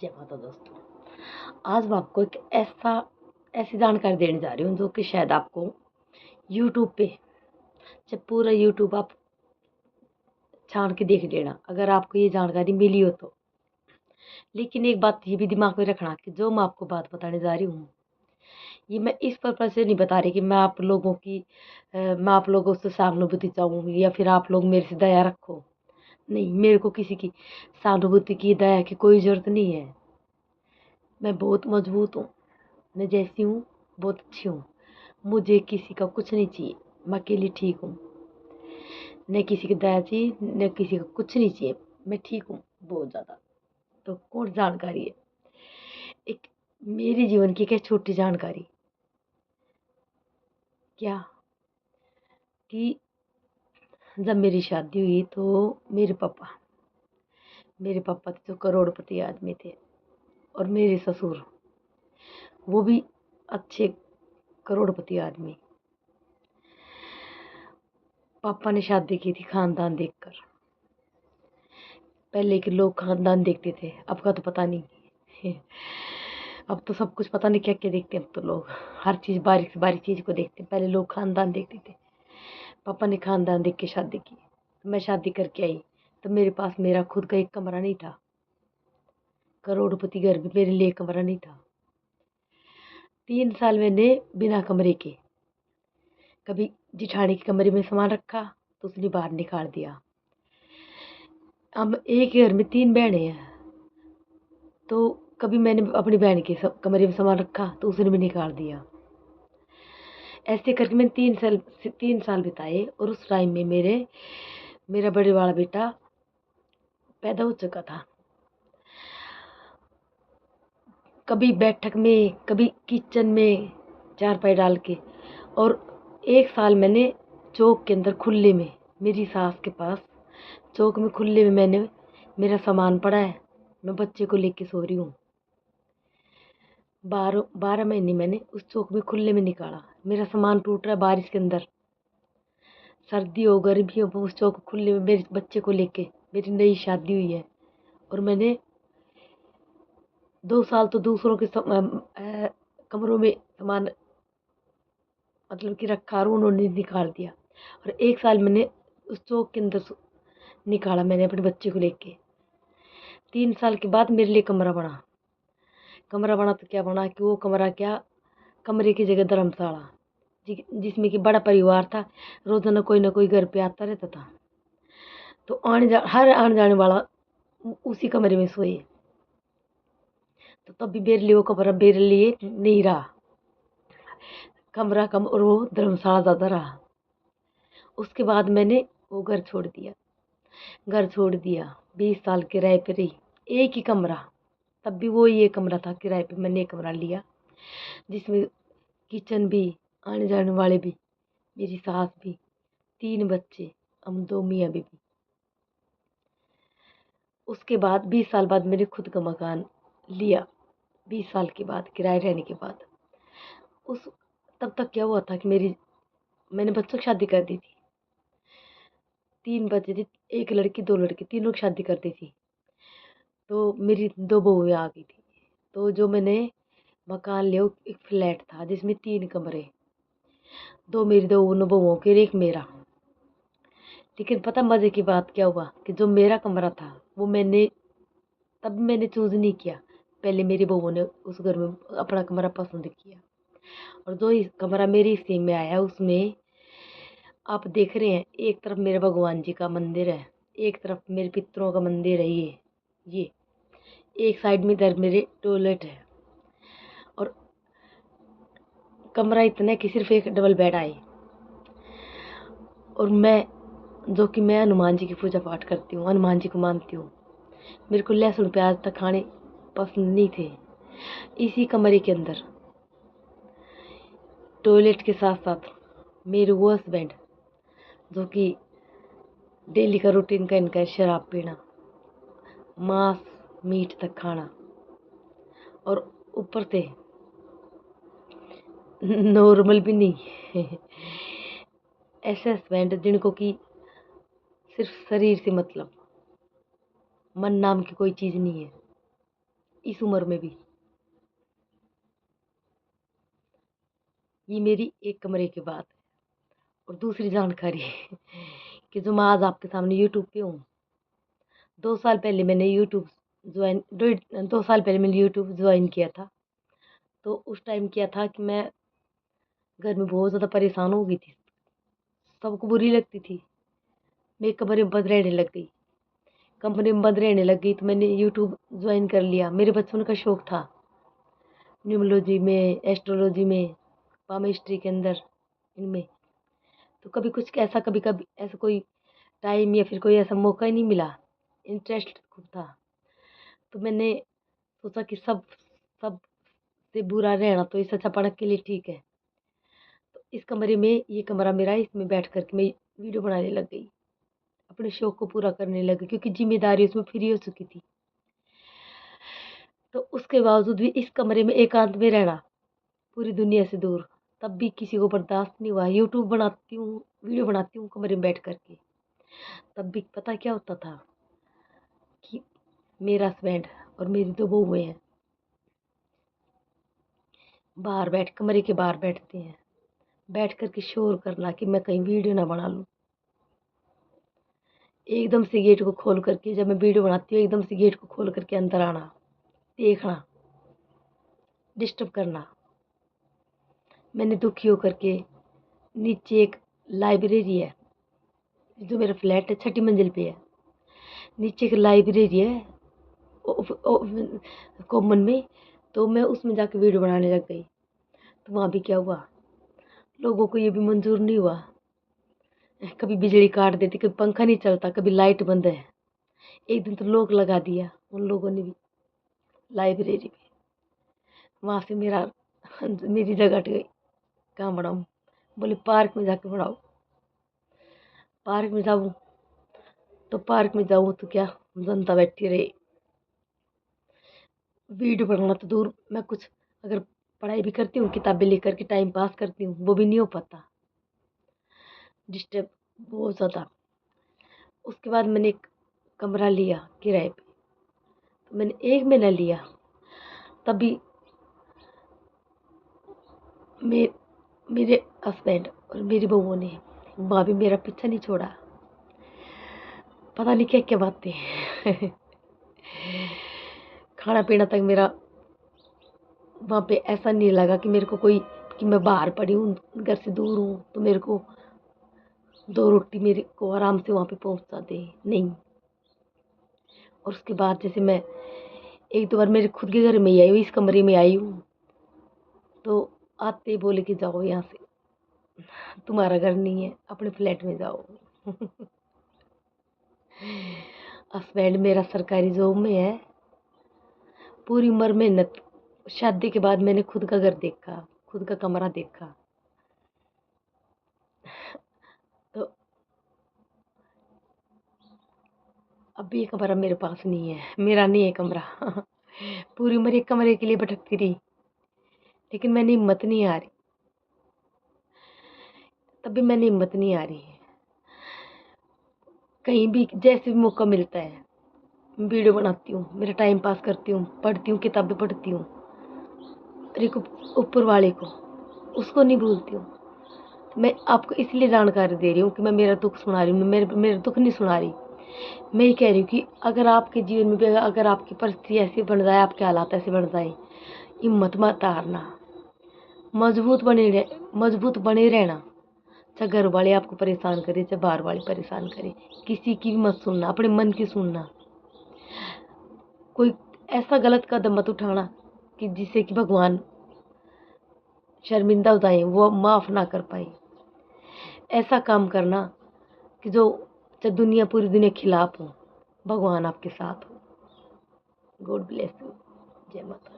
जय माता दोस्तों। आज मैं आपको एक ऐसी जानकारी देने जा रही हूँ जो कि शायद आपको यूट्यूब पे, जब पूरा यूट्यूब आप छान के देख लेना अगर आपको ये जानकारी मिली हो तो। लेकिन एक बात ये भी दिमाग में रखना कि जो मैं आपको बात बताने जा रही हूँ, ये मैं इस पर्पज से नहीं बता रही कि मैं आप लोगों से सहानुभूति चाहूँ या फिर आप लोग मेरे से दया रखो। नहीं, मेरे को किसी की सहानुभूति की, दया की कोई ज़रूरत नहीं है। मैं बहुत मजबूत हूँ, मैं जैसी हूँ बहुत अच्छी हूँ। मुझे किसी का कुछ नहीं चाहिए, मैं अकेली ठीक हूँ। न किसी की दया चाहिए, न किसी का कुछ नहीं चाहिए, मैं ठीक हूँ बहुत ज़्यादा। तो कौन जानकारी है, एक मेरे जीवन की एक छोटी जानकारी, क्या कि जब मेरी शादी हुई तो मेरे पापा थे जो करोड़पति आदमी थे, और मेरे ससुर वो भी अच्छे करोड़पति आदमी। पापा ने शादी की थी खानदान देखकर। पहले के लोग खानदान देखते थे, अब का तो पता नहीं। अब तो सब कुछ पता नहीं क्या क्या देखते हैं। अब तो लोग हर चीज़ बारीक से बारीक चीज़ को देखते हैं। पहले लोग खानदान देखते थे। पापा ने खानदान देख के शादी की। तो मैं शादी करके आई तो मेरे पास मेरा खुद का एक कमरा नहीं था। करोड़पति घर में मेरे लिए कमरा नहीं था। 3 साल मैंने बिना कमरे के, कभी जिठानी के कमरे में सामान रखा तो उसने बाहर निकाल दिया। हम एक ही घर में 3 बहनें हैं, तो कभी मैंने अपनी बहन के कमरे में सामान रखा तो उसने भी निकाल दिया। ऐसे करके मैंने 3 साल बिताए, और उस टाइम में मेरा बड़े वाला बेटा पैदा हो चुका था। कभी बैठक में, कभी किचन में चारपाई डाल के। और 1 साल मैंने चौक के अंदर खुले में, मेरी सास के पास चौक में खुले में मैंने, मेरा सामान पड़ा है, मैं बच्चे को लेके सो रही हूँ। 12 महीने मैंने उस चौक में खुले में निकाला। मेरा सामान टूट रहा है बारिश के अंदर, सर्दी हो गर्मी हो, उस चौक खुले में मेरे बच्चे को लेके, मेरी नई शादी हुई है। और मैंने 2 साल तो दूसरों के कमरों में सामान मतलब कि रखा, और उन्होंने निकाल दिया। और 1 साल मैंने उस चौक के अंदर निकाला, मैंने अपने बच्चे को लेके। 3 साल के बाद मेरे लिए कमरा बना तो क्या बना कि वो कमरा क्या, कमरे की जगह धर्मशाला, जिसमें कि बड़ा परिवार था। रोजाना कोई ना कोई घर पे आता रहता था, तो हर आने जाने वाला उसी कमरे में सोए। तो तब भी मेरे लिए वो कमरा मेरे लिए नहीं रहा, कमरा कम और वो धर्मशाला ज़्यादा रहा। उसके बाद मैंने वो घर छोड़ दिया 20 साल किराए पे रही। एक ही कमरा, तब भी वो ये कमरा था किराए पे, मैंने एक कमरा लिया जिसमें किचन भी, आने जाने वाले भी, मेरी सास भी, 3 बच्चे, हम 2 मियाँ बीबी। उसके बाद 20 साल बाद मैंने खुद का मकान लिया। 20 साल के बाद किराए रहने के बाद, उस तब तक क्या हुआ था कि मैंने बच्चों की शादी कर दी थी। 3 बच्चे थे, एक लड़की 2 लड़के, तीनों की शादी कर दी थी। तो मेरी 2 बहुएं आ गई थी। तो जो मैंने मकान लिया वो एक फ्लैट था जिसमें 3 कमरे, 2 मेरी, 2 उन बहुओं के और एक मेरा। लेकिन पता मज़े की बात क्या हुआ कि जो मेरा कमरा था वो मैंने चूज़ नहीं किया। पहले मेरी बहुओं ने उस घर में अपना कमरा पसंद किया, और जो इस कमरा मेरी हिस्से में आया उसमें आप देख रहे हैं, एक तरफ मेरे भगवान जी का मंदिर है, एक तरफ मेरे पितरों का मंदिर है, ये एक साइड में इधर मेरे टॉयलेट है। और कमरा इतना है कि सिर्फ एक डबल बेड आए। और मैं हनुमान जी की पूजा पाठ करती हूँ, हनुमान जी को मानती हूँ। मेरे को लहसुन प्याज तक खाने पसंद नहीं थे। इसी कमरे के अंदर टॉयलेट के साथ साथ मेरे वो हस्बैंड, जो कि डेली का रूटीन का इनका है शराब पीना, मांस मीट तक खाना, और ऊपर से नॉर्मल भी नहीं। ऐसे हस्बैंड जिनको कि सिर्फ शरीर से मतलब, मन नाम की कोई चीज़ नहीं है। इस उम्र में भी। ये मेरी एक कमरे की बात है। और दूसरी जानकारी कि जो मैं आज आपके सामने यूट्यूब पे हूँ, 2 साल पहले मैंने यूट्यूब ज्वाइन 2 साल पहले मैंने यूट्यूब ज्वाइन किया था। तो उस टाइम क्या था कि मैं घर में बहुत ज़्यादा परेशान हो गई थी, सबको बुरी लगती थी। मैं एक कमरे में बंद रहने लग गई, कंपनी में बंद रहने लग गई। तो मैंने यूट्यूब ज्वाइन कर लिया। मेरे बचपन का शौक था न्यूमरोलॉजी में, एस्ट्रोलॉजी में, पामिस्ट्री के अंदर, इनमें। तो कभी कुछ ऐसा, कभी कभी ऐसा कोई टाइम या फिर कोई ऐसा मौका ही नहीं मिला। इंटरेस्ट खूब था। तो मैंने सोचा कि सब से बुरा रहना तो इससे अच्छा पढ़ के लिए ठीक है। तो इस कमरे में, ये कमरा मेरा है, इसमें बैठ करके मैं वीडियो बनाने लग गई, अपने शौक को पूरा करने लगी, क्योंकि जिम्मेदारी उसमें फ्री हो चुकी थी। तो उसके बावजूद भी इस कमरे में एकांत में रहना, पूरी दुनिया से दूर, तब भी किसी को बर्दाश्त नहीं हुआ। यूट्यूब बनाती हूँ, वीडियो बनाती हूँ कमरे में बैठ करके, तब भी पता क्या होता था कि मेरा हस्बैंड और मेरी 2 बहुएं हैं, बाहर बैठ, कमरे के बाहर बैठते हैं, बैठ करके शोर करना कि मैं कहीं वीडियो ना बना लूँ। एकदम से गेट को खोल करके, जब मैं वीडियो बनाती हूँ, एकदम से गेट को खोल करके अंदर आना, देखना, डिस्टर्ब करना। मैंने दुखी होकर के, नीचे एक लाइब्रेरी है, जो मेरा फ्लैट है 6ठी मंजिल पे है, नीचे एक लाइब्रेरी है कॉमन में। तो मैं उसमें जाके वीडियो बनाने लग गई। तो वहाँ भी क्या हुआ, लोगों को ये भी मंजूर नहीं हुआ। कभी बिजली काट देती, कभी पंखा नहीं चलता, कभी लाइट बंद है। एक दिन तो लोग लगा दिया उन लोगों ने भी लाइब्रेरी में। वहाँ से मेरी जगह हट गई। कहाँ बनाऊँ? बोले पार्क में जाके बनाओ। पार्क में जाऊँ तो पार्क में जाऊँ तो क्या, जनता बैठी रही। वीडियो बनाना तो दूर, मैं कुछ अगर पढ़ाई भी करती हूँ, किताबें लेकर के टाइम पास करती हूँ, वो भी नहीं हो पाता, डिस्टर्ब बहुत ज़्यादा। उसके बाद मैंने एक कमरा लिया किराए पे। तो मैंने 1 महीना लिया, तभी मे मेरे हस्बैंड और मेरी बहुओं ने, माँ भी मेरा पीछा नहीं छोड़ा। पता नहीं क्या क्या बातें खाना पीना तक मेरा वहाँ पे ऐसा नहीं लगा कि मेरे को कोई, कि मैं बाहर पड़ी हूँ, घर से दूर हूँ, तो मेरे को 2 रोटी मेरे को आराम से वहाँ पे पहुँचा दे, नहीं। और उसके बाद जैसे मैं 1-2 बार मेरे खुद के घर में ही आई हूँ, इस कमरे में आई हूँ, तो आते ही बोले कि जाओ यहाँ से, तुम्हारा घर नहीं है, अपने फ्लैट में जाओ हस्बैंड मेरा सरकारी जॉब में है। पूरी उम्र मेहनत, शादी के बाद मैंने खुद का घर देखा, खुद का कमरा देखा। तो अब ये कमरा मेरे पास नहीं है, मेरा नहीं है कमरा पूरी उम्र एक कमरे के लिए भटकती रही, लेकिन मैंने हिम्मत नहीं आ रही, तब भी मैंने हिम्मत नहीं आ रही। कहीं भी जैसे भी मौका मिलता है, वीडियो बनाती हूँ, मेरा टाइम पास करती हूँ, पढ़ती हूँ, किताबें पढ़ती हूँ। एक ऊपर वाले को, उसको नहीं भूलती हूँ। मैं आपको इसलिए जानकारी दे रही हूँ कि मैं मेरा दुख सुना रही हूँ, मेरा दुख नहीं सुना रही। मैं ये कह रही हूँ कि अगर आपके जीवन में भी, अगर आपकी परिस्थिति ऐसी बन जाए, आपके हालात ऐसे बन जाए, हिम्मत मत हारना, मजबूत बने रहना। चाहे घर वाले आपको परेशान करे, चाहे बाहर वाले परेशान करे, किसी की भी मत सुनना, अपने मन की सुनना। कोई ऐसा गलत कदम मत उठाना कि जिससे कि भगवान शर्मिंदा हो जाए, वो माफ़ ना कर पाए। ऐसा काम करना कि जो, चाहे दुनिया, पूरी दुनिया खिलाफ हो, भगवान आपके साथ हो। God bless you. जय माता।